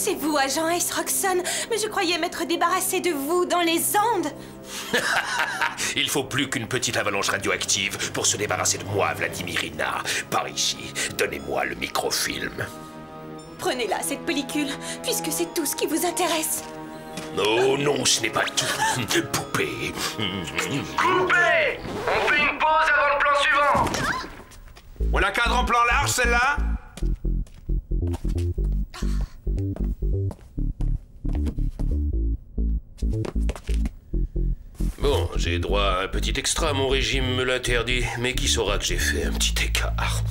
C'est vous, agent Ace Roxxon. Mais je croyais m'être débarrassé de vous dans les ondes. Il faut plus qu'une petite avalanche radioactive pour se débarrasser de moi, Vladimirina. Par ici, donnez-moi le microfilm. Prenez-la, cette pellicule, puisque c'est tout ce qui vous intéresse. Oh non, ce n'est pas tout. Poupée. Coupé! On fait une pause avant le plan suivant. On la cadre en plan large, celle-là? Bon, j'ai droit à un petit extra, mon régime me l'interdit. Mais qui saura que j'ai fait un petit écart?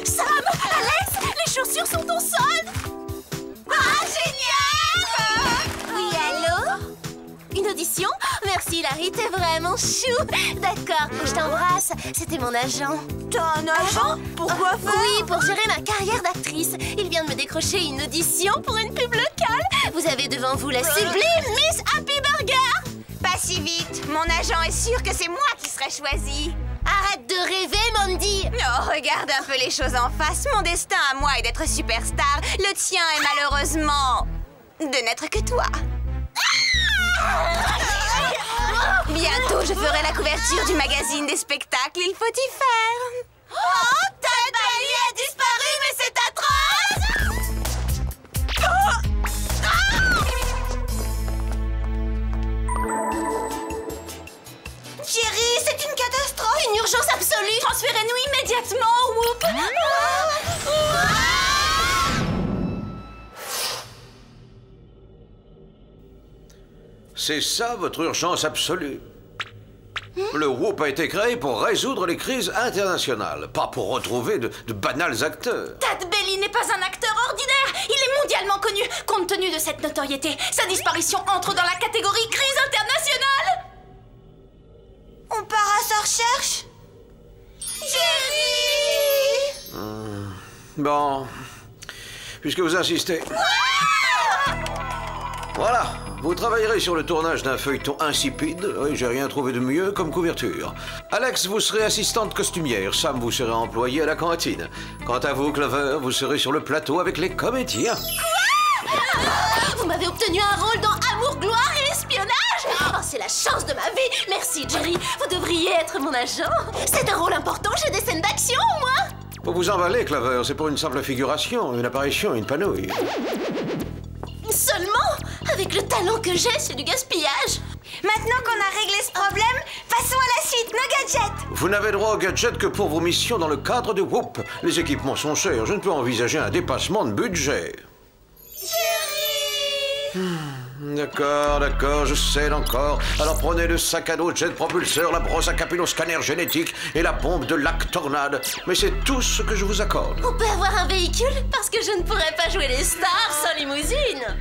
Sam! Alex! Les chaussures sont au sol! Ah, génial! Oui, allô? Une audition? Merci, Larry, t'es vraiment chou. D'accord, je t'embrasse. C'était mon agent. T'as un agent? Pourquoi faire? Oui, pour gérer ma carrière d'actrice. Il vient de me décrocher une audition pour une pub locale. Vous avez devant vous la sublime Miss Happy Burger. Pas si vite. Mon agent est sûr que c'est moi qui serai choisi. Arrête de rêver, Mandy. Oh, regarde un peu les choses en face. Mon destin à moi est d'être superstar. Le tien est malheureusement de n'être que toi. Bientôt, je ferai la couverture du magazine des spectacles. Il faut y faire. Oh, Tad Bailey a disparu, mais c'est atroce. Jerry, c'est une catastrophe. Une urgence absolue. Transférez-nous immédiatement, Whoop! C'est ça votre urgence absolue. Le Whoop a été créé pour résoudre les crises internationales, pas pour retrouver de banals acteurs. Tad Bailey n'est pas un acteur ordinaire. Il est mondialement connu. Compte tenu de cette notoriété, sa disparition entre dans la catégorie crise internationale. On part à sa recherche. Jerry! Bon, puisque vous insistez... Voilà, vous travaillerez sur le tournage d'un feuilleton insipide. Oui, j'ai rien trouvé de mieux comme couverture. Alex, vous serez assistante costumière. Sam, vous serez employé à la cantine. Quant à vous, Clover, vous serez sur le plateau avec les comédiens. Vous m'avez obtenu un rôle dans Amour, gloire et espionnage. Oh, c'est la chance de ma vie. Merci, Jerry. Vous devriez être mon agent. C'est un rôle important. J'ai des scènes d'action, moi. Faut vous emballer, Clover. C'est pour une simple figuration, une apparition, une panouille. Seulement? Avec le talent que j'ai, c'est du gaspillage. Maintenant qu'on a réglé ce problème, passons à la suite, nos gadgets. Vous n'avez droit aux gadgets que pour vos missions dans le cadre de Whoop. Les équipements sont chers. Je ne peux envisager un dépassement de budget. D'accord, je cède encore. Alors prenez le sac à dos, jet propulseur, la brosse à capillo, scanner génétique et la bombe de lac tornade. Mais c'est tout ce que je vous accorde. On peut avoir un véhicule parce que je ne pourrais pas jouer les stars sans limousine.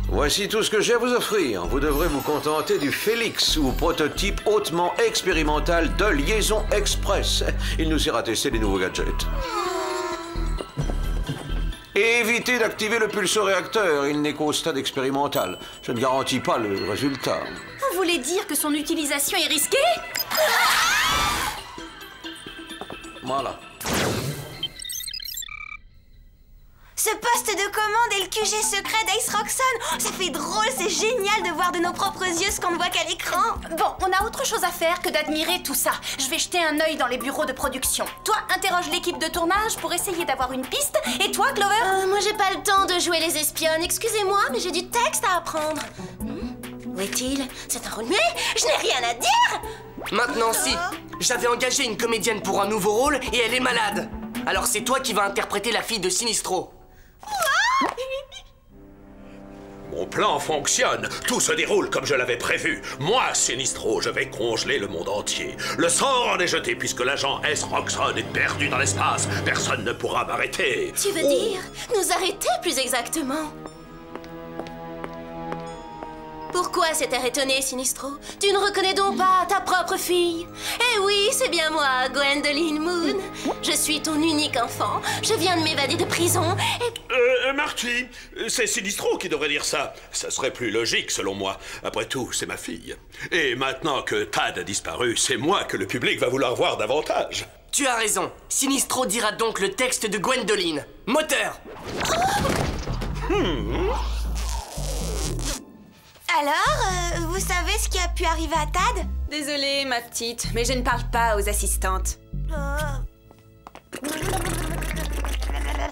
Voici tout ce que j'ai à vous offrir. Vous devrez vous contenter du Félix, ou prototype hautement expérimental de liaison express. Il nous ira tester les nouveaux gadgets. Et évitez d'activer le pulsoréacteur, il n'est qu'au stade expérimental. Je ne garantis pas le résultat. Vous voulez dire que son utilisation est risquée? Voilà. Ce poste de commande est le QG secret d'Ace Roxxon. Oh, ça fait drôle, c'est génial de voir de nos propres yeux ce qu'on ne voit qu'à l'écran. Bon, on a autre chose à faire que d'admirer tout ça. Je vais jeter un œil dans les bureaux de production. Toi, interroge l'équipe de tournage pour essayer d'avoir une piste. Et toi, Clover? Moi, j'ai pas le temps de jouer les espionnes. Excusez-moi, mais j'ai du texte à apprendre. Où est-il? C'est un rôle muet? Je n'ai rien à dire. Maintenant, si. J'avais engagé une comédienne pour un nouveau rôle et elle est malade. Alors c'est toi qui vas interpréter la fille de Sinistro. Mon plan fonctionne. Tout se déroule comme je l'avais prévu. Moi, Sinistro, je vais congeler le monde entier. Le sort en est jeté puisque l'agent Ace Roxxon est perdu dans l'espace. Personne ne pourra m'arrêter. Tu veux dire nous arrêter plus exactement? Pourquoi cet air étonné, Sinistro? Tu ne reconnais donc pas ta propre fille? Eh oui, c'est bien moi, Gwendoline Moon. Je suis ton unique enfant. Je viens de m'évader de prison et... Marty, c'est Sinistro qui devrait dire ça. Ça serait plus logique, selon moi. Après tout, c'est ma fille. Et maintenant que Tad a disparu, c'est moi que le public va vouloir voir davantage. Tu as raison. Sinistro dira donc le texte de Gwendoline. Moteur! Alors, vous savez ce qui a pu arriver à Tad? Désolée, ma petite, mais je ne parle pas aux assistantes.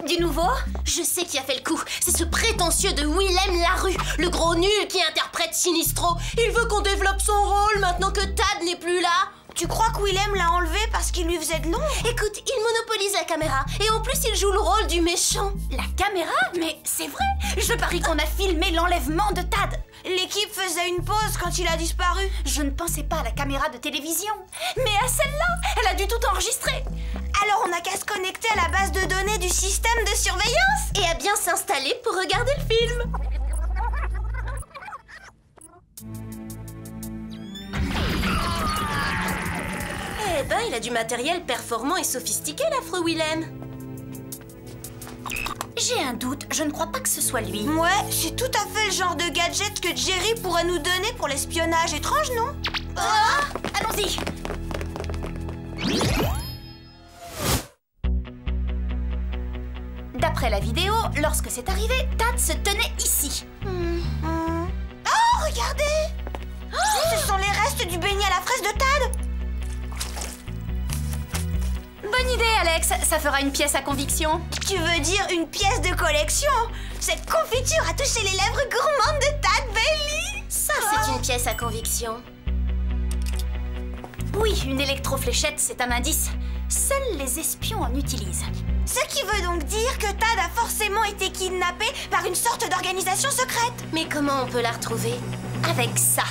Du nouveau? Je sais qui a fait le coup. C'est ce prétentieux de Willem Larue, le gros nul qui interprète Sinistro. Il veut qu'on développe son rôle maintenant que Tad n'est plus là. Tu crois que Willem l'a enlevé parce qu'il lui faisait de l'ombre? Écoute, il monopolise la caméra et en plus il joue le rôle du méchant. La caméra? Mais c'est vrai! Je parie qu'on a filmé l'enlèvement de Tad. L'équipe faisait une pause quand il a disparu. Je ne pensais pas à la caméra de télévision, mais à celle-là! Elle a dû tout enregistrer. Alors on n'a qu'à se connecter à la base de données du système de surveillance Et à bien s'installer pour regarder le film. Eh ben, il a du matériel performant et sophistiqué, l'affreux Willem. J'ai un doute, je ne crois pas que ce soit lui. Ouais, c'est tout à fait le genre de gadget que Jerry pourrait nous donner pour l'espionnage. Étrange, non? Allons-y! D'après la vidéo, lorsque c'est arrivé, Tad se tenait ici. Oh, regardez! Ce sont les restes du beignet à la fraise de Tad. Bonne idée, Alex. Ça fera une pièce à conviction. Tu veux dire une pièce de collection? Cette confiture a touché les lèvres gourmandes de Tad Bailey. Ça, c'est une pièce à conviction. Oui, une électrofléchette, c'est un indice. Seuls les espions en utilisent. Ce qui veut donc dire que Tad a forcément été kidnappé par une sorte d'organisation secrète. Mais comment on peut la retrouver? Avec ça.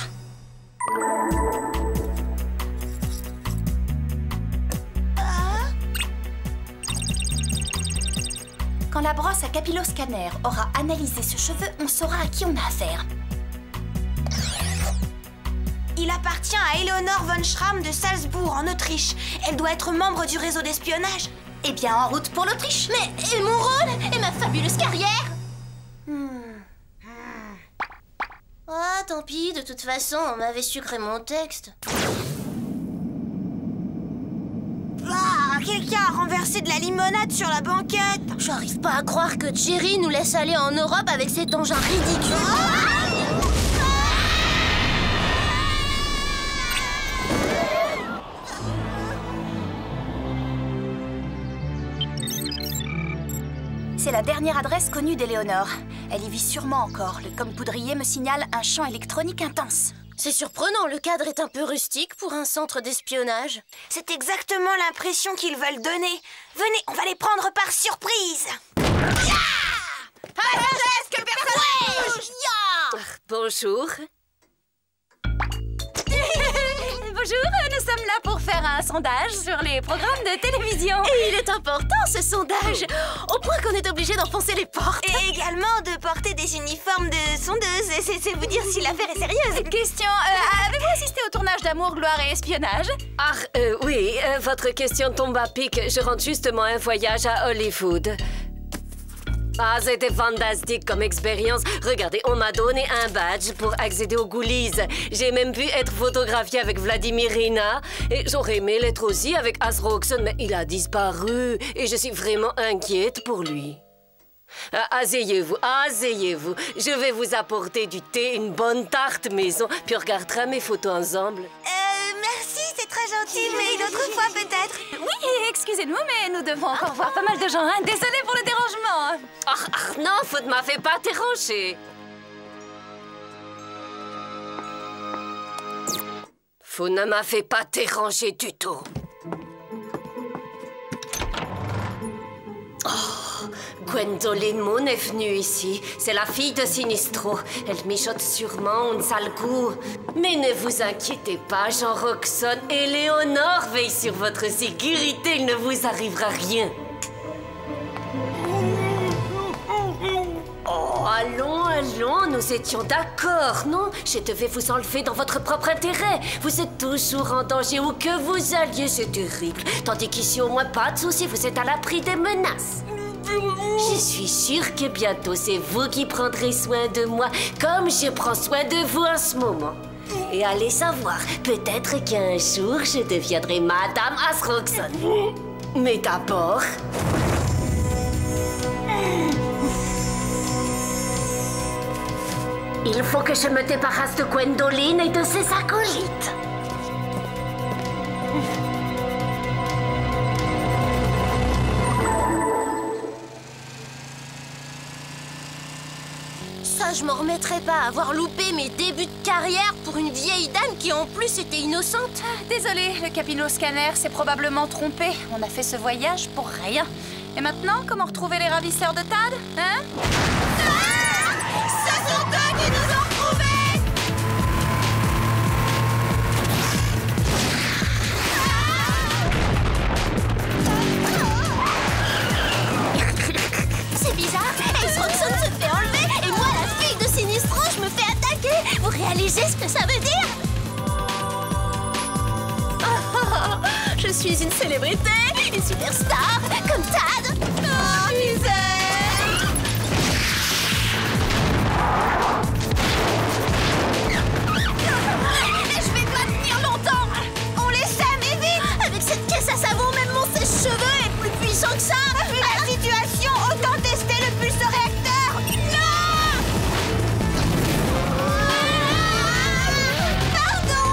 Quand la brosse à capilloscanner aura analysé ce cheveu, on saura à qui on a affaire. Il appartient à Eleonore von Schramm de Salzbourg, en Autriche. Elle doit être membre du réseau d'espionnage. Eh bien, en route pour l'Autriche. Mais et mon rôle? Et ma fabuleuse carrière? Ah, tant pis, de toute façon, on m'avait sucré mon texte. Ah, quelqu'un a renversé de la limonade sur la banquette. J'arrive pas à croire que Jerry nous laisse aller en Europe avec cet engin ridicule. C'est la dernière adresse connue d'Éléonore. Elle y vit sûrement encore. Le com poudrier me signale un champ électronique intense. C'est surprenant, le cadre est un peu rustique pour un centre d'espionnage. C'est exactement l'impression qu'ils veulent donner. Venez, on va les prendre par surprise. Bonjour. Bonjour, nous sommes là pour faire un sondage sur les programmes de télévision. Et il est important, ce sondage, au point qu'on est obligé d'enfoncer les portes. Et également de porter des uniformes de sondeuse. C'est vous dire si l'affaire est sérieuse. Question, avez-vous assisté au tournage d'Amour, Gloire et Espionnage? Ah, oui, votre question tombe à pic. Je rentre justement un voyage à Hollywood. Ah, c'était fantastique comme expérience. Regardez, on m'a donné un badge pour accéder aux coulisses. J'ai même pu être photographiée avec Vladimirina. Et j'aurais aimé l'être aussi avec Asroxon, mais il a disparu. Et je suis vraiment inquiète pour lui. Asseyez-vous, asseyez-vous. Je vais vous apporter du thé, une bonne tarte maison, puis on regardera mes photos ensemble. Merci, c'est très gentil, mais une autre fois peut-être. Oui, excusez-nous, mais nous devons encore voir pas mal de gens. Hein. Désolée pour le dérangement. Non, vous ne m'avez pas dérangé. Vous ne m'avez pas dérangé du tout. Gwendoline Moon est venue ici. C'est la fille de Sinistro. Elle mijote sûrement un sale coup. Mais ne vous inquiétez pas, Jean Roxon. Éléonore veille sur votre sécurité. Il ne vous arrivera rien. Oh, allons, Allons, nous étions d'accord, non? Je devais vous enlever dans votre propre intérêt. Vous êtes toujours en danger où que vous alliez, c'est terrible. Tandis qu'ici, au moins, pas de soucis, vous êtes à l'abri des menaces. Je suis sûre que bientôt, c'est vous qui prendrez soin de moi, comme je prends soin de vous en ce moment. Et allez savoir, peut-être qu'un jour, je deviendrai Madame Asroxon. Mais d'abord... il faut que je me débarrasse de Gwendoline et de ses acolytes. Ça, je m'en remettrai pas à avoir loupé mes débuts de carrière pour une vieille dame qui en plus était innocente. Désolée, le capillo-scanner s'est probablement trompé. On a fait ce voyage pour rien. Et maintenant, comment retrouver les ravisseurs de Tad, hein? Ce sont eux qui nous ont retrouvés! C'est bizarre, Ace Roxon se fait enlever et moi, la fille de Sinistro, je me fais attaquer. Vous réalisez ce que ça veut dire? Je suis une célébrité, une superstar, comme Tad. Oh, misère! Je vais pas tenir longtemps. On les sème, et vite! Avec cette caisse à savon, même mon sèche-cheveux est plus puissant que ça. Vu la situation, autant tester le pulse-réacteur! Non! Pardon!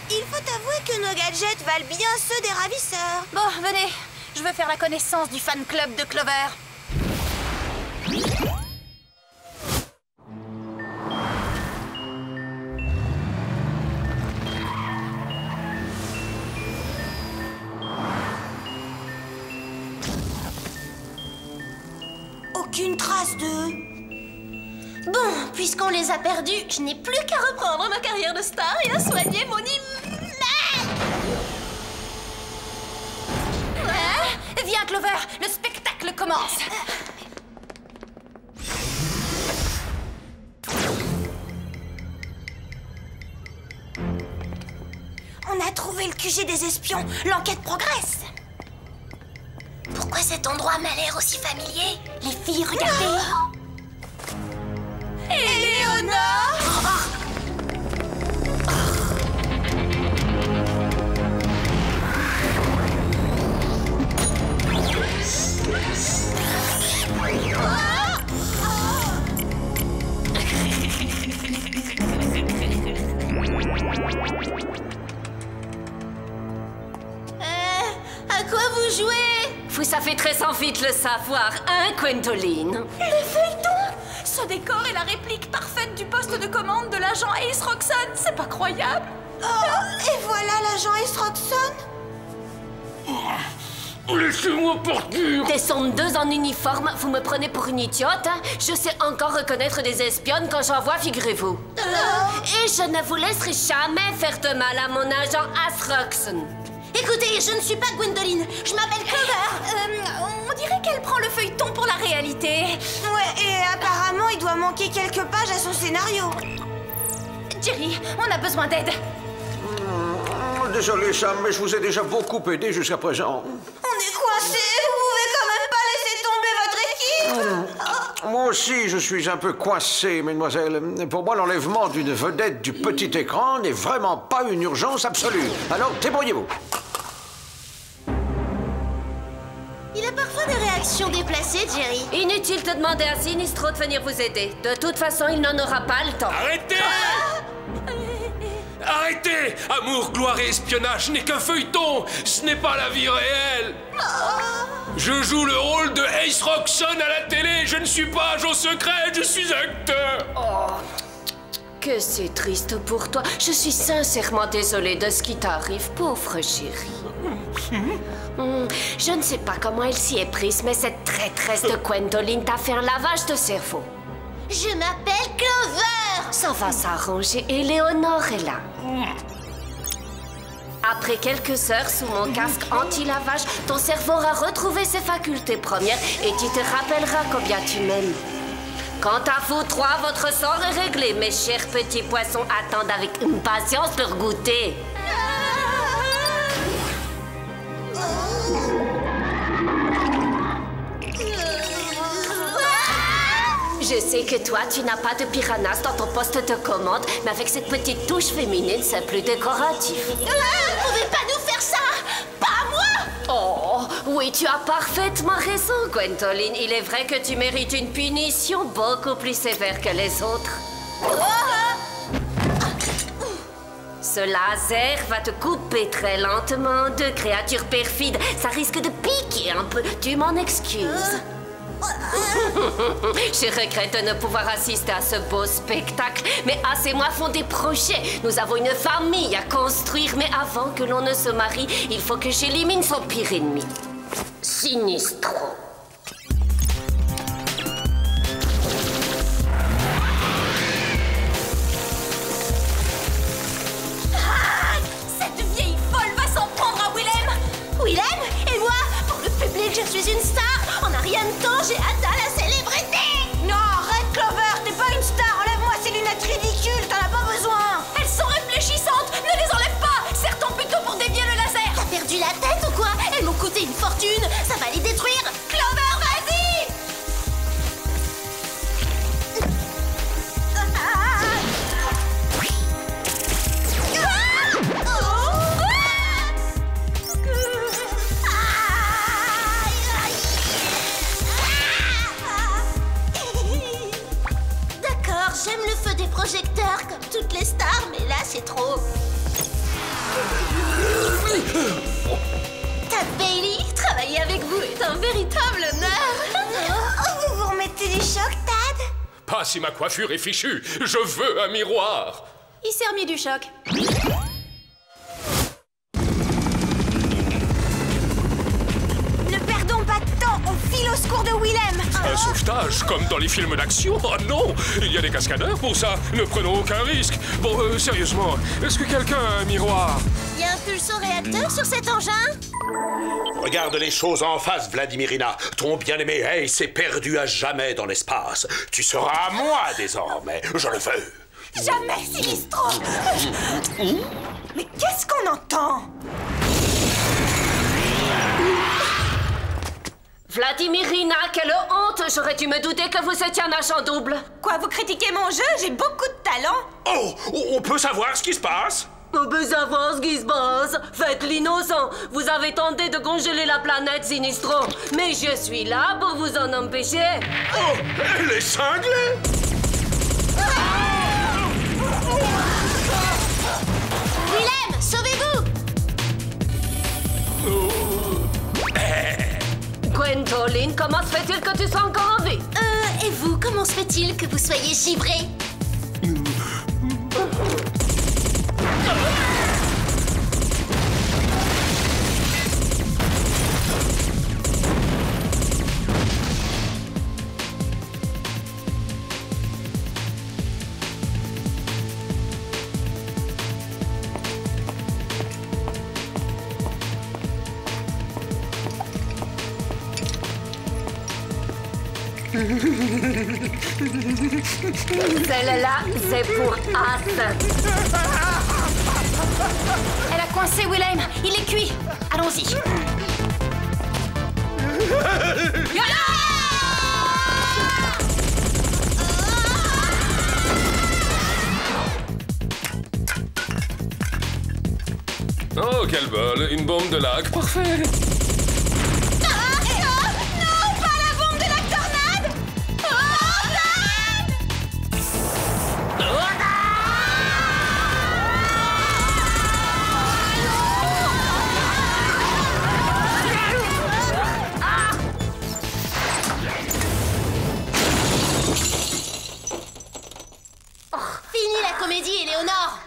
Il faut avouer que nos gadgets valent bien ceux des ravisseurs. Bon, venez. Je veux faire la connaissance du fan club de Clover. Aucune trace d'eux. Bon, puisqu'on les a perdus, je n'ai plus qu'à reprendre ma carrière de star et à soigner mon image. Viens, Clover, le spectacle commence. On a trouvé le QG des espions. L'enquête progresse. Pourquoi cet endroit m'a l'air aussi familier? Les filles, regardez. Éléonore! À quoi vous jouez? Vous savez très vite le savoir, hein, Gwendoline? Le feuilleton! Ce décor est la réplique parfaite du poste de commande de l'agent Ace Roxon. C'est pas croyable. Oh, et voilà l'agent Ace Roxon. Laissez-moi partir! Descendre en uniforme, vous me prenez pour une idiote, hein? Je sais encore reconnaître des espionnes quand j'en vois, figurez-vous. Et je ne vous laisserai jamais faire de mal à mon agent Ace Roxon. Écoutez, je ne suis pas Gwendoline, je m'appelle Clover. On dirait qu'elle prend le feuilleton pour la réalité. Ouais, et apparemment, il doit manquer quelques pages à son scénario. Jerry, on a besoin d'aide. Désolé, Sam, mais je vous ai déjà beaucoup aidé jusqu'à présent. On est coincés. Vous pouvez quand même pas laisser tomber votre équipe. Moi aussi, je suis un peu coincé, mesdemoiselles. Pour moi, l'enlèvement d'une vedette du petit écran n'est vraiment pas une urgence absolue. Alors, débrouillez-vous. Il a parfois des réactions déplacées, Jerry. Inutile de demander à Sinistro de venir vous aider. De toute façon, il n'en aura pas le temps. Arrêtez! Arrêtez! Amour, gloire et espionnage n'est qu'un feuilleton! Ce n'est pas la vie réelle! Je joue le rôle de Ace Roxon à la télé! Je ne suis pas agent secret, je suis acteur! que c'est triste pour toi. Je suis sincèrement désolée de ce qui t'arrive, pauvre chérie. Je ne sais pas comment elle s'y est prise, mais cette traîtresse de Gwendoline t'a fait un lavage de cerveau. Je m'appelle Clover. Ça va s'arranger et Léonore est là. Après quelques heures sous mon casque anti-lavage, ton cerveau aura retrouvé ses facultés premières et tu te rappelleras combien tu m'aimes. Quant à vous trois, votre sort est réglé. Mes chers petits poissons attendent avec impatience leur goûter. Je sais que toi, tu n'as pas de piranhas dans ton poste de commande, mais avec cette petite touche féminine, c'est plus décoratif. Vous ne pouvez pas nous faire ça. Pas moi. Oh, oui, tu as parfaitement raison, Gwendoline. Il est vrai que tu mérites une punition beaucoup plus sévère que les autres. Ce laser va te couper très lentement de créatures perfides. Ça risque de piquer un peu. Tu m'en excuses. Je regrette de ne pouvoir assister à ce beau spectacle, mais As et moi font des projets. Nous avons une famille à construire, mais avant que l'on ne se marie, il faut que j'élimine son pire ennemi, Sinistro. Cette vieille folle va s'en prendre à Willem. Willem et moi, pour le public, je suis une star. En un rien de temps, j'ai atteint la célébrité. Non, arrête, Clover, t'es pas une star. Enlève-moi ces lunettes ridicules, t'en as pas besoin. Elles sont réfléchissantes. Ne les enlève pas. Serre-t'en plutôt pour dévier le laser. T'as perdu la tête ou quoi? Elles m'ont coûté une fortune. Ça va les détruire. Clover, vas-y. D'accord, j'aime le feu des projecteurs comme toutes les stars, mais là c'est trop. Tad Bailey, travailler avec vous est un véritable honneur. Vous vous remettez du choc, Tad? Pas si ma coiffure est fichue. Je veux un miroir. Il s'est remis du choc. Ne perdons pas de temps, on file au secours de Willem. Un sauvetage, comme dans les films d'action. Oh non, il y a des cascadeurs pour ça. Ne prenons aucun risque. Bon, sérieusement, est-ce que quelqu'un a un miroir? Il y a un pulso-réacteur sur cet engin? Regarde les choses en face, Vladimirina. Ton bien-aimé Ace est perdu à jamais dans l'espace. Tu seras à moi désormais. Je le veux. Jamais, Sinistro. Mais qu'est-ce qu'on entend? Vladimirina, quelle honte! J'aurais dû me douter que vous étiez un agent double. Quoi, vous critiquez mon jeu? J'ai beaucoup de talent. Oh, on peut savoir ce qui se passe? On peut savoir ce qui se passe. Faites l'innocent. Vous avez tenté de congeler la planète Sinistro. Mais je suis là pour vous en empêcher. Oh, elle est cinglée! Willem, sauvez-vous! Gwendoline, comment se fait-il que tu sois encore en vie? Et vous, comment se fait-il que vous soyez givré? Celle-là, c'est pour As. Elle a coincé Willem. Il est cuit. Allons-y. Oh, quel bol! Une bombe de lac, parfait! comédie, Éléonore.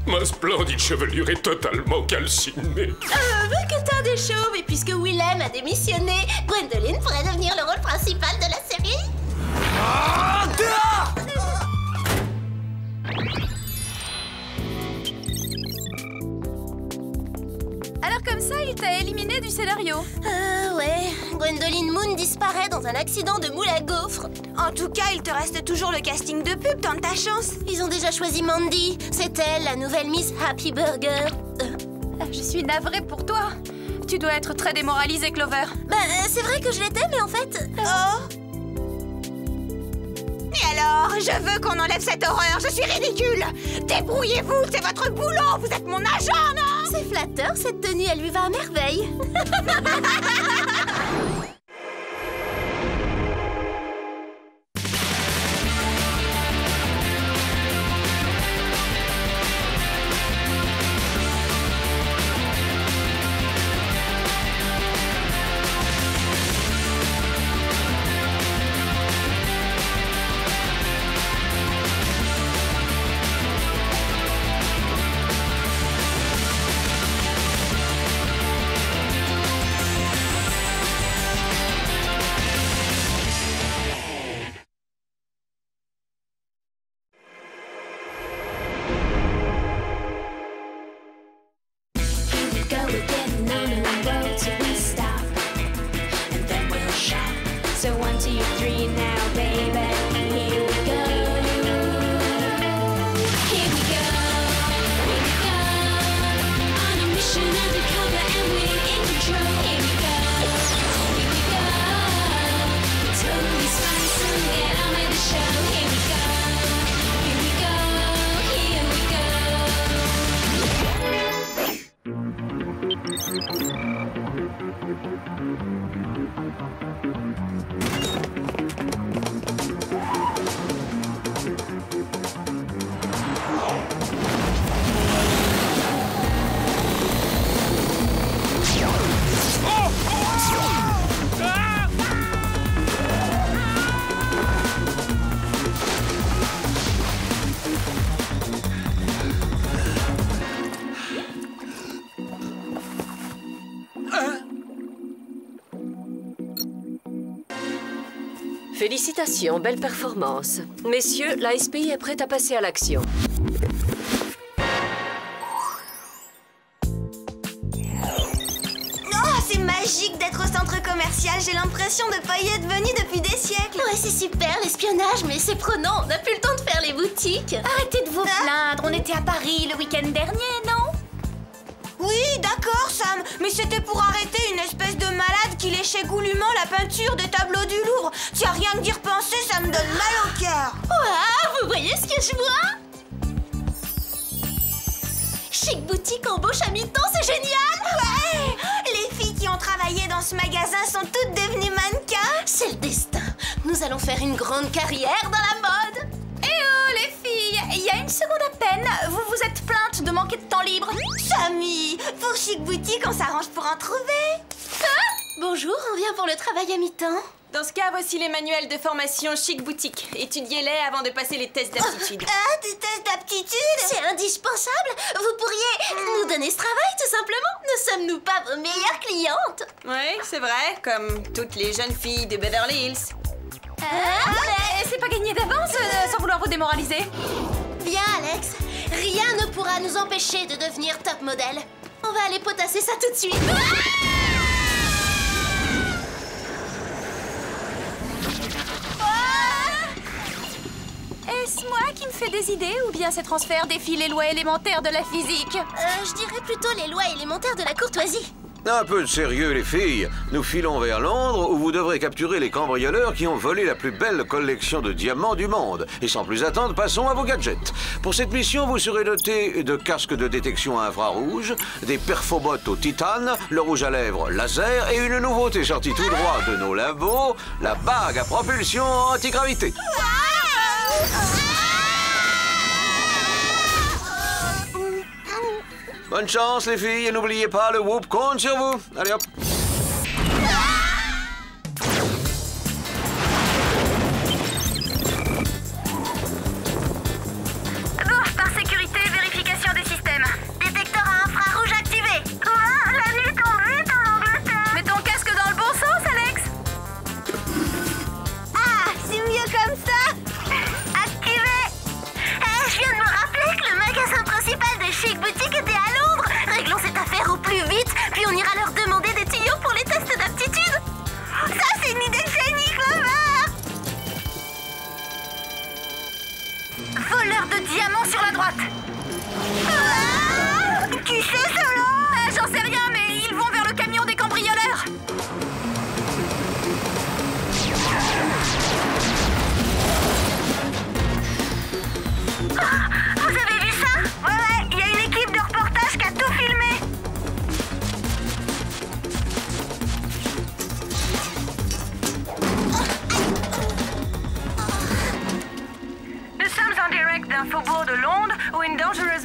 Ma splendide chevelure est totalement calcinée. Vu que t'as des chauves et puisque Willem a démissionné, Gwendoline pourrait devenir le rôle principal de la série. Ah, dehors! Alors comme ça, il t'a éliminé du scénario. Ouais. Gwendoline Moon disparaît dans un accident de moule à gaufres. En tout cas, il te reste toujours le casting de pub, tente ta chance. Ils ont déjà choisi Mandy. C'est elle, la nouvelle Miss Happy Burger. Je suis navrée pour toi. Tu dois être très démoralisée, Clover. C'est vrai que je l'étais, mais en fait... Oh! Et alors, je veux qu'on enlève cette horreur, je suis ridicule! Débrouillez-vous, c'est votre boulot, vous êtes mon agent, non? C'est flatteur, cette tenue, elle lui va à merveille. So 1, 2, 3 now, baby. Here we go. Here we go. Here we go. On a mission undercover and we're in control. Here we go. Here we go. We're totally spice and get on with the show. Here we go. Here we go. Here we go. Félicitations, belle performance. Messieurs, la SPI est prête à passer à l'action. Oh, c'est magique d'être au centre commercial. J'ai l'impression de pas y être venue depuis des siècles. Ouais, c'est super, l'espionnage, mais c'est prenant. On n'a plus le temps de faire les boutiques. Arrêtez de vous plaindre, on était à Paris le week-end dernier, non? Oui, d'accord, Sam, mais c'était pour arrêter une espèce de malade qui léchait goulûment la peinture des tableaux du Louvre. Tiens, rien que d'y repenser, ça me donne mal au cœur. Waouh, vous voyez ce que je vois? Chic boutique embauche à mi-temps, c'est génial! Ouais! Les filles qui ont travaillé dans ce magasin sont toutes devenues mannequins. C'est le destin. Nous allons faire une grande carrière dans la mode. Eh oh, les filles, il y a une seconde à peine, vous vous êtes plaintes de manquer de temps libre. Samy, pour Chic Boutique, on s'arrange pour en trouver. Bonjour, on vient pour le travail à mi-temps. Dans ce cas, voici les manuels de formation Chic Boutique. Étudiez-les avant de passer les tests d'aptitude. Ah, des tests d'aptitude? C'est indispensable. Vous pourriez nous donner ce travail, tout simplement. Ne sommes-nous pas vos meilleures clientes? Oui, c'est vrai, comme toutes les jeunes filles de Beverly Hills. Mais c'est pas gagné d'avance, sans vouloir vous démoraliser. Bien, Alex. Rien ne pourra nous empêcher de devenir top modèle. On va aller potasser ça tout de suite. Est-ce moi qui me fais des idées ou bien ces transferts défient les lois élémentaires de la physique? Je dirais plutôt les lois élémentaires de la courtoisie. Un peu de sérieux, les filles. Nous filons vers Londres où vous devrez capturer les cambrioleurs qui ont volé la plus belle collection de diamants du monde. Et sans plus attendre, passons à vos gadgets. Pour cette mission, vous serez dotés de casques de détection infrarouge, des perfobottes au titane, le rouge à lèvres laser et une nouveauté sortie tout droit de nos labos, la bague à propulsion antigravité. Bonne chance, les filles, et n'oubliez pas, le whoop compte sur vous. Allez, hop.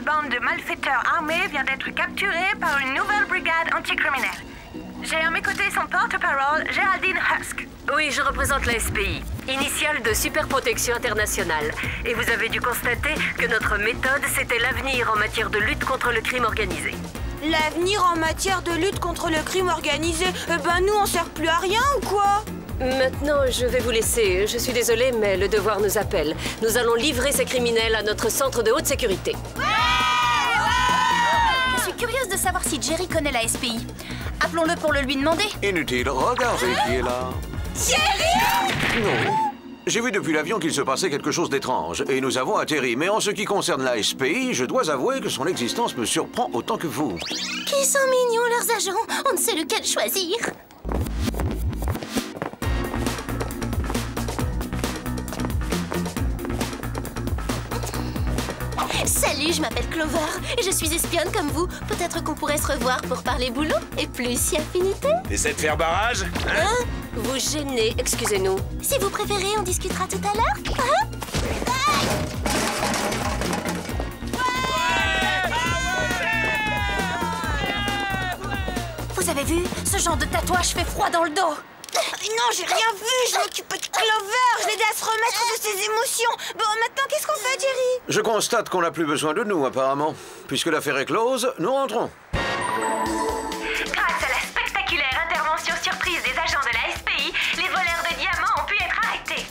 bande de malfaiteurs armés vient d'être capturée par une nouvelle brigade anticriminelle. J'ai à mes côtés son porte-parole, Géraldine Husk. Oui, je représente la SPI, initiale de Super Protection Internationale. Et vous avez dû constater que notre méthode, c'était l'avenir en matière de lutte contre le crime organisé. L'avenir en matière de lutte contre le crime organisé, ben nous on sert plus à rien ou quoi? Maintenant, je vais vous laisser. Je suis désolée, mais le devoir nous appelle. Nous allons livrer ces criminels à notre centre de haute sécurité. Je suis curieuse de savoir si Jerry connaît la SPI. Appelons-le pour le lui demander. Inutile, regardez qui est là. Jerry! Non. J'ai vu depuis l'avion qu'il se passait quelque chose d'étrange, et nous avons atterri. Mais en ce qui concerne la SPI, je dois avouer que son existence me surprend autant que vous. Qui sont mignons, leurs agents. On ne sait lequel choisir. Salut, je m'appelle Clover et je suis espionne comme vous. Peut-être qu'on pourrait se revoir pour parler boulot et plus si affinité. T'essaies de faire barrage? Hein? Vous gênez, excusez-nous. Si vous préférez, on discutera tout à l'heure. Hein? Vous avez vu? Ce genre de tatouage fait froid dans le dos. Non, j'ai rien vu, je m'occupais de Clover, je l'ai aidé à se remettre de ses émotions. Bon, maintenant, qu'est-ce qu'on fait, Jerry? Je constate qu'on n'a plus besoin de nous, apparemment. Puisque l'affaire est close, nous rentrons. Grâce à la spectaculaire intervention surprise des agents de la SPI, les voleurs de diamants ont pu être arrêtés.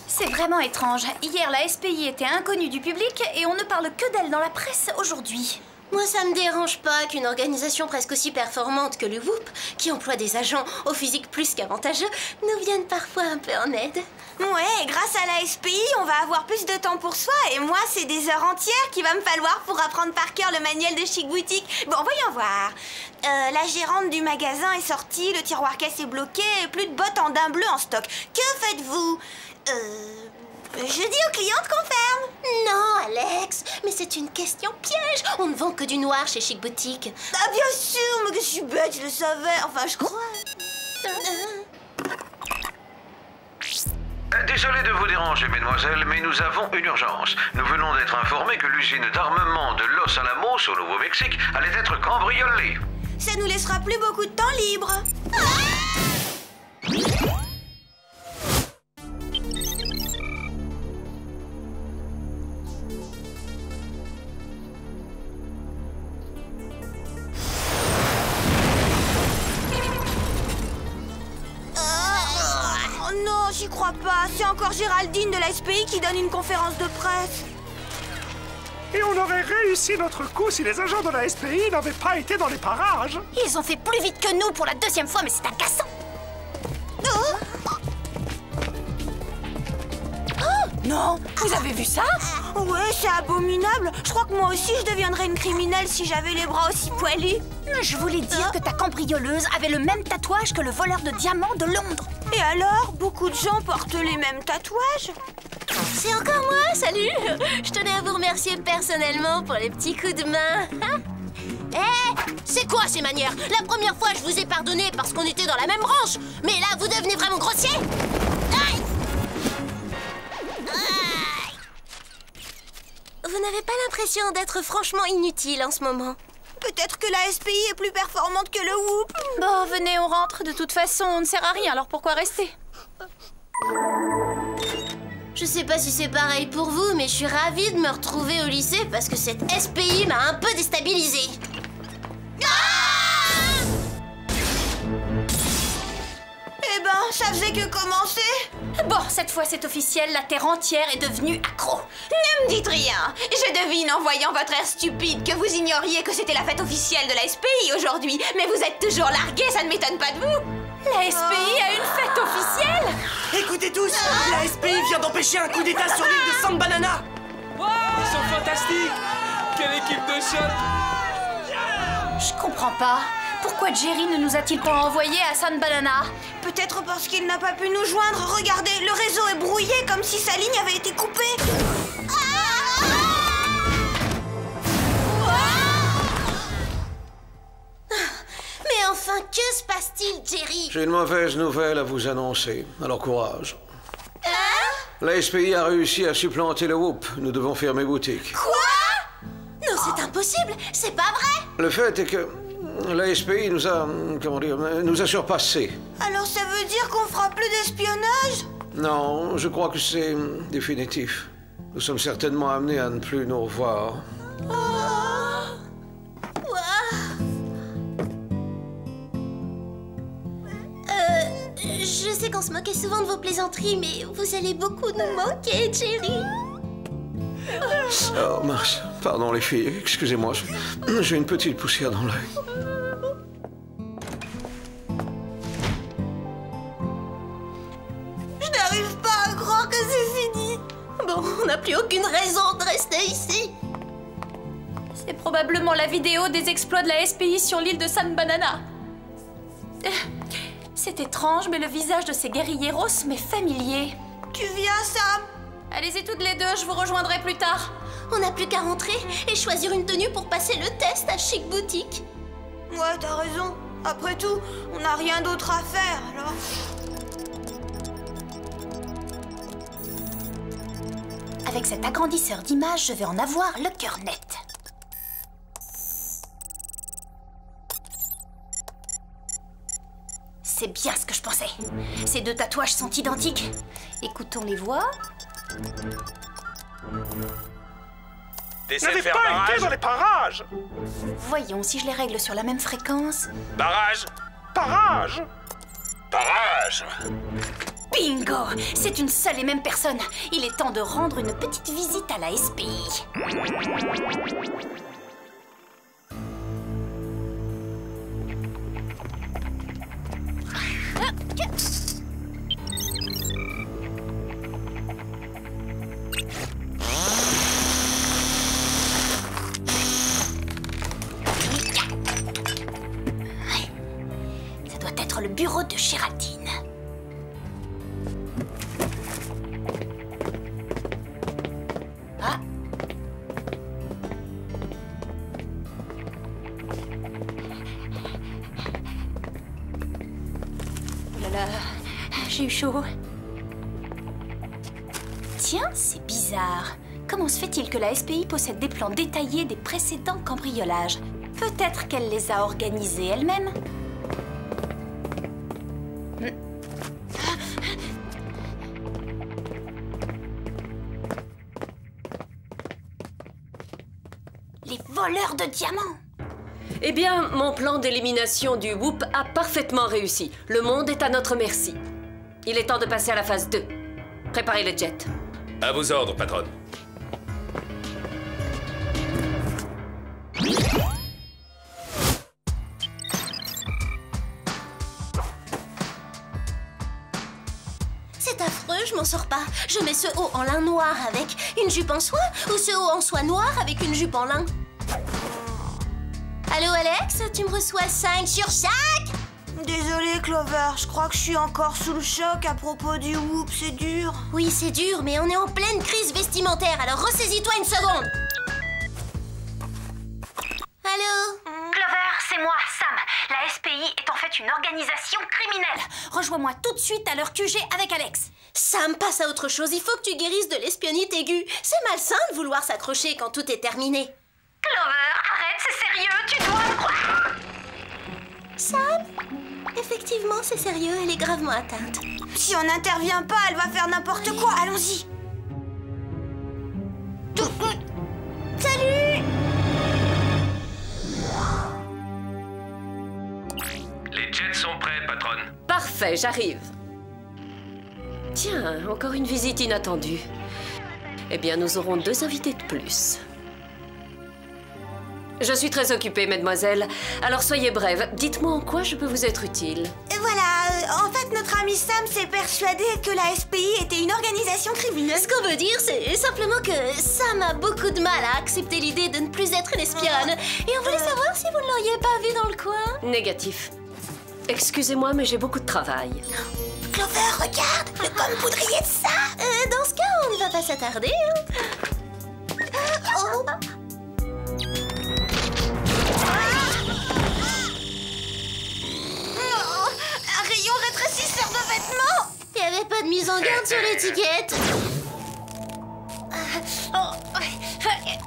C'est vraiment étrange. Hier, la SPI était inconnue du public et on ne parle que d'elle dans la presse aujourd'hui. Moi, ça me dérange pas qu'une organisation presque aussi performante que le WHOOP, qui emploie des agents au physique plus qu'avantageux, nous vienne parfois un peu en aide. Ouais, grâce à la SPI, on va avoir plus de temps pour soi. Et moi, c'est des heures entières qu'il va me falloir pour apprendre par cœur le manuel de Chic Boutique. Bon, voyons voir. La gérante du magasin est sortie, le tiroir caisse est bloqué, et plus de bottes en daim bleu en stock. Que faites-vous? Je dis aux clientes qu'on ferme. Non, Alex, mais c'est une question piège. On ne vend que du noir chez Chic Boutique. Ah, bien sûr, mais que je suis bête, je le savais. Enfin, je crois. Désolé de vous déranger, mesdemoiselles, mais nous avons une urgence. Nous venons d'être informés que l'usine d'armement de Los Alamos, au Nouveau-Mexique, allait être cambriolée. Ça nous laissera plus beaucoup de temps libre. J'y crois pas. C'est encore Géraldine de la SPI qui donne une conférence de presse. Et on aurait réussi notre coup si les agents de la SPI n'avaient pas été dans les parages. Ils ont fait plus vite que nous pour la deuxième fois, mais c'est agaçant. Non, vous avez vu ça? Ouais, c'est abominable. Je crois que moi aussi je deviendrais une criminelle si j'avais les bras aussi poilus. Je voulais dire que ta cambrioleuse avait le même tatouage que le voleur de diamants de Londres. Et alors, beaucoup de gens portent les mêmes tatouages? C'est encore moi, salut. Je tenais à vous remercier personnellement pour les petits coups de main. C'est quoi ces manières? La première fois, je vous ai pardonné parce qu'on était dans la même branche. Mais là, vous devenez vraiment grossier. Aïe! Aïe! Vous n'avez pas l'impression d'être franchement inutile en ce moment? Peut-être que la SPI est plus performante que le WHOOP. Bon, venez, on rentre. De toute façon, on ne sert à rien, alors pourquoi rester? Je sais pas si c'est pareil pour vous, mais je suis ravie de me retrouver au lycée parce que cette SPI m'a un peu déstabilisée. Eh ben, ça faisait que commencer. Bon, cette fois c'est officiel, la Terre entière est devenue accro. Ne me dites rien. Je devine en voyant votre air stupide que vous ignoriez que c'était la fête officielle de la SPI aujourd'hui. Mais vous êtes toujours largués, ça ne m'étonne pas de vous. La SPI a une fête officielle. Écoutez tous, la SPI vient d'empêcher un coup d'état sur l'île de San Banana. Ils sont fantastiques. Quelle équipe de choc. Je comprends pas. Pourquoi Jerry ne nous a-t-il pas envoyés à San Banana? Peut-être parce qu'il n'a pas pu nous joindre. Regardez, le réseau est brouillé comme si sa ligne avait été coupée. Mais enfin, que se passe-t-il, Jerry? J'ai une mauvaise nouvelle à vous annoncer. Alors courage. La SPI a réussi à supplanter le WHOOP. Nous devons fermer boutique. Quoi? c'est impossible. C'est pas vrai. Le fait est que la SPI nous a, nous a surpassés. Alors ça veut dire qu'on fera plus d'espionnage? Non, je crois que c'est définitif. Nous sommes certainement amenés à ne plus nous revoir. Je sais qu'on se moquait souvent de vos plaisanteries, mais vous allez beaucoup nous manquer, Jerry. Oh mince, pardon les filles, excusez-moi, j'ai une petite poussière dans l'œil. Je n'arrive pas à croire que c'est fini. Bon, on n'a plus aucune raison de rester ici. C'est probablement la vidéo des exploits de la SPI sur l'île de San Banana. C'est étrange, mais le visage de ces guerrilleros m'est familier. Tu viens, Sam? Allez-y toutes les deux, je vous rejoindrai plus tard. On n'a plus qu'à rentrer et choisir une tenue pour passer le test à Chic Boutique. Ouais, t'as raison. Après tout, on n'a rien d'autre à faire, alors... Avec cet agrandisseur d'images, je vais en avoir le cœur net. C'est bien ce que je pensais. Ces deux tatouages sont identiques. Écoutons les voix. N'avez pas été dans les parages. Voyons si je les règle sur la même fréquence. Barrage. Parage. Barrage. Bingo! C'est une seule et même personne. Il est temps de rendre une petite visite à la SPI. Ça doit être le bureau de Géraldine. Ah. Oh là là, j'ai eu chaud. Tiens, c'est bizarre. Comment se fait-il que la SPI possède des plans détaillés des précédents cambriolages? Peut-être qu'elle les a organisés elle-même. Les voleurs de diamants! Eh bien, mon plan d'élimination du Whoop a parfaitement réussi. Le monde est à notre merci. Il est temps de passer à la phase 2. Préparez le jet. À vos ordres, patronne. C'est affreux, je m'en sors pas. Je mets ce haut en lin noir avec une jupe en soie ou ce haut en soie noire avec une jupe en lin. Allô Alex, tu me reçois 5 sur 5? Désolée Clover, je crois que je suis encore sous le choc à propos du Whoop, c'est dur. Oui, c'est dur, mais on est en pleine crise vestimentaire, alors ressaisis-toi une seconde. Allô? Clover, c'est moi, Sam. La SPI est en fait une organisation criminelle. Rejoins-moi tout de suite à leur QG avec Alex. Sam, passe à autre chose, il faut que tu guérisses de l'espionnite aiguë. C'est malsain de vouloir s'accrocher quand tout est terminé. Clover, arrête, c'est sérieux, tu dois me croire. Sam? Effectivement, c'est sérieux, elle est gravement atteinte. Si on n'intervient pas, elle va faire n'importe quoi, allons-y. Salut! Les jets sont prêts, patronne. Parfait, j'arrive. Tiens, encore une visite inattendue. Eh bien, nous aurons 2 invités de plus. Je suis très occupée, mademoiselle. Alors soyez brève. Dites-moi en quoi je peux vous être utile. Voilà, en fait, notre ami Sam s'est persuadé que la SPI était une organisation criminelle. Ce qu'on veut dire, c'est simplement que Sam a beaucoup de mal à accepter l'idée de ne plus être une espionne. Et on voulait savoir si vous ne l'auriez pas vu dans le coin. Négatif. Excusez-moi, mais j'ai beaucoup de travail. Clover, regarde, le gomme poudrier de ça. Dans ce cas, on ne va pas s'attarder. Oh. Un rayon rétrécisseur de vêtements. Il n'y avait pas de mise en garde sur l'étiquette.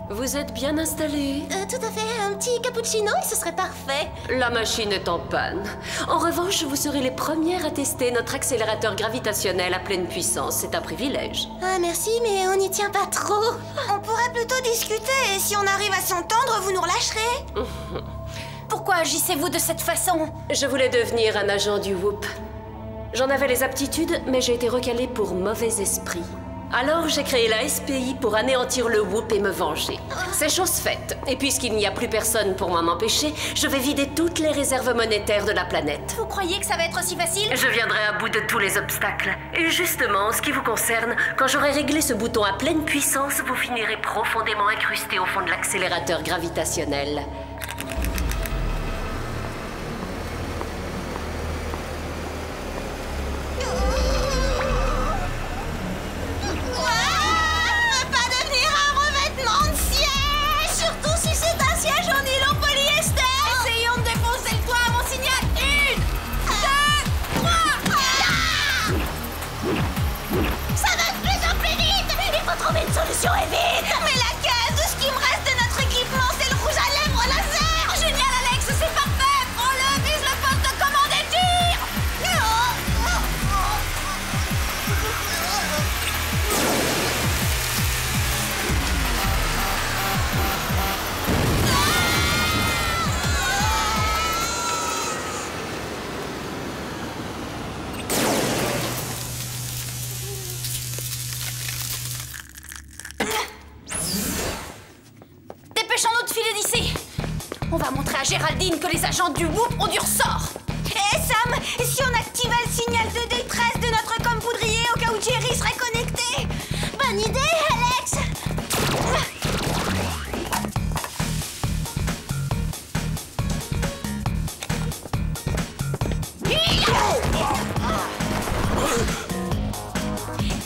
Vous êtes bien installé? Tout à fait, un petit cappuccino et ce serait parfait. La machine est en panne. En revanche, vous serez les premières à tester notre accélérateur gravitationnel à pleine puissance. C'est un privilège. Ah merci, mais on n'y tient pas trop. On pourrait plutôt discuter et si on arrive à s'entendre, vous nous relâcherez. Pourquoi agissez-vous de cette façon? Je voulais devenir un agent du Whoop. J'en avais les aptitudes, mais j'ai été recalée pour mauvais esprit. Alors j'ai créé la SPI pour anéantir le Whoop et me venger. C'est chose faite. Et puisqu'il n'y a plus personne pour m'en empêcher, je vais vider toutes les réserves monétaires de la planète. Vous croyez que ça va être aussi facile? Je viendrai à bout de tous les obstacles. Et justement, en ce qui vous concerne, quand j'aurai réglé ce bouton à pleine puissance, vous finirez profondément incrusté au fond de l'accélérateur gravitationnel. Solution est vite! Mais laquelle? Tout ce qui me reste de notre équipement, c'est le rouge à lèvres laser! Génial, Alex, c'est parfait! Prends-le, vise le poste de commande et tire! Dépêchons-nous de filer d'ici! On va montrer à Géraldine que les agents du Whoop ont du ressort! Hé Sam, si on activait le signal de détresse de notre com-poudrier au cas où Jerry serait connecté? Bonne idée, Alex!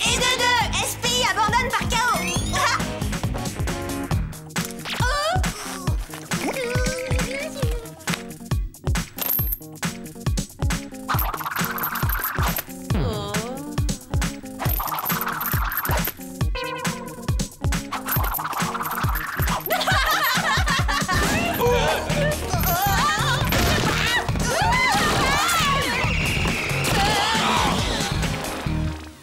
Et de deux, SPI abandonne par chaos!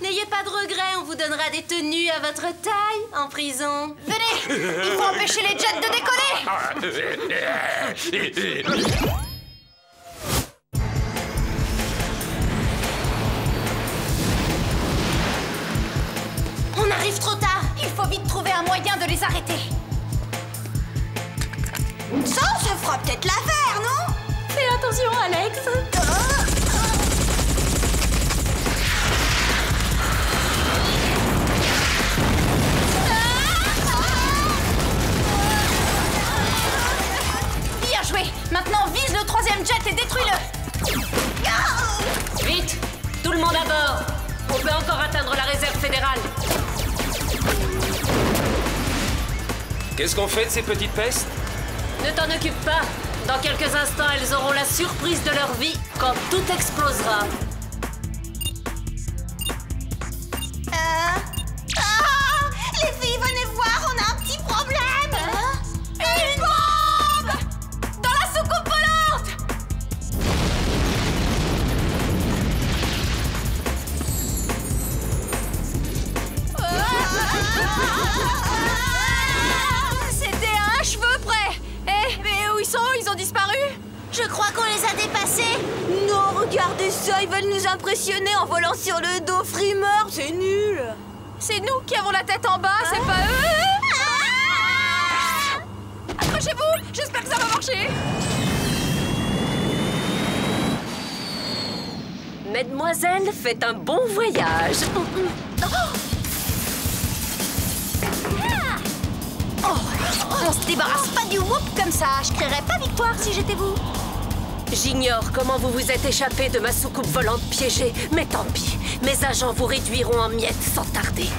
N'ayez pas de regrets, on vous donnera des tenues à votre taille en prison. Venez! Il faut empêcher les jets de décoller! On arrive trop tard! Il faut vite trouver un moyen de les arrêter! Ça fera peut-être l'affaire, non? Fais attention, Alex! Bien joué! Maintenant, vise le troisième jet et détruis-le! Vite! Tout le monde à bord! On peut encore atteindre la réserve fédérale! Qu'est-ce qu'on fait de ces petites pestes? Ne t'en occupe pas! Dans quelques instants, elles auront la surprise de leur vie quand tout explosera. Les filles, venez voir, on a un petit problème! Une bombe! Dans la soucoupe volante! C'était à un cheveu près! Eh, mais où ils sont? Ils ont disparu? Je crois qu'on les a dépassés! Non, regardez ça, ils veulent nous impressionner en volant sur le dos frimeur, c'est nul! C'est nous qui avons la tête en bas, c'est pas eux! Accrochez-vous! J'espère que ça va marcher! Mesdemoiselles, faites un bon voyage. On se débarrasse pas du Whoop comme ça! Je crierais pas victoire si j'étais vous! J'ignore comment vous vous êtes échappé de ma soucoupe volante piégée, mais tant pis. Mes agents vous réduiront en miettes sans tarder.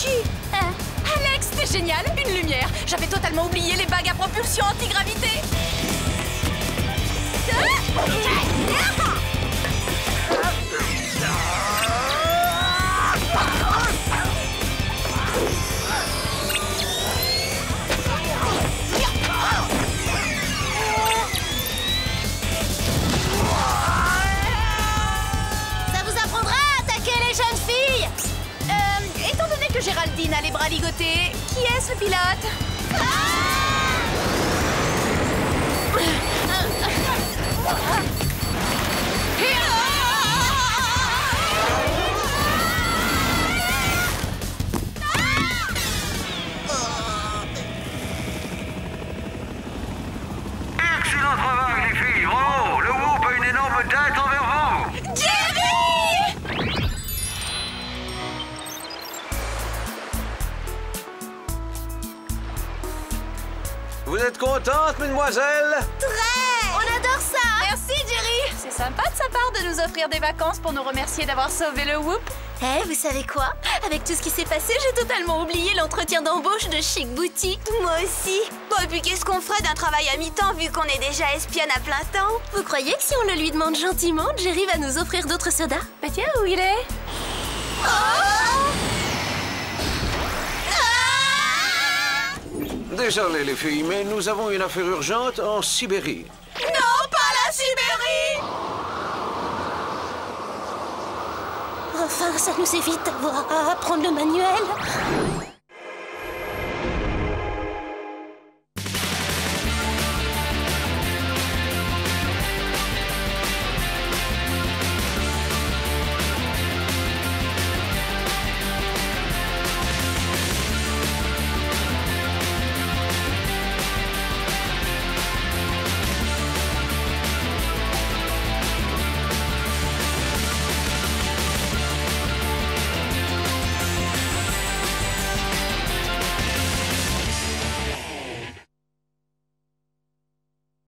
Chi. Alex, t'es génial, une lumière. J'avais totalement oublié les bagues à propulsion antigravité. Ça vous apprendra à attaquer les jeunes filles. Étant donné que Géraldine a les bras ligotés, qui est ce pilote? Excellent travail, les filles. Bravo. Le Whoop a une énorme dette envers vous. Jerry! Vous êtes contente, mesdemoiselles? Très! On adore ça! Merci, Jerry! C'est sympa de sa part de nous offrir des vacances pour nous remercier d'avoir sauvé le Whoop. Eh, vous savez quoi? Avec tout ce qui s'est passé, j'ai totalement oublié l'entretien d'embauche de Chic Boutique. Moi aussi. Bon, et puis qu'est-ce qu'on ferait d'un travail à mi-temps vu qu'on est déjà espionne à plein temps? Vous croyez que si on le lui demande gentiment, Jerry va nous offrir d'autres sodas? Bah tiens, où il est? Désolé, les filles, mais nous avons une affaire urgente en Sibérie. Non, pas la Sibérie! Enfin, ça nous évite d'avoir à apprendre le manuel.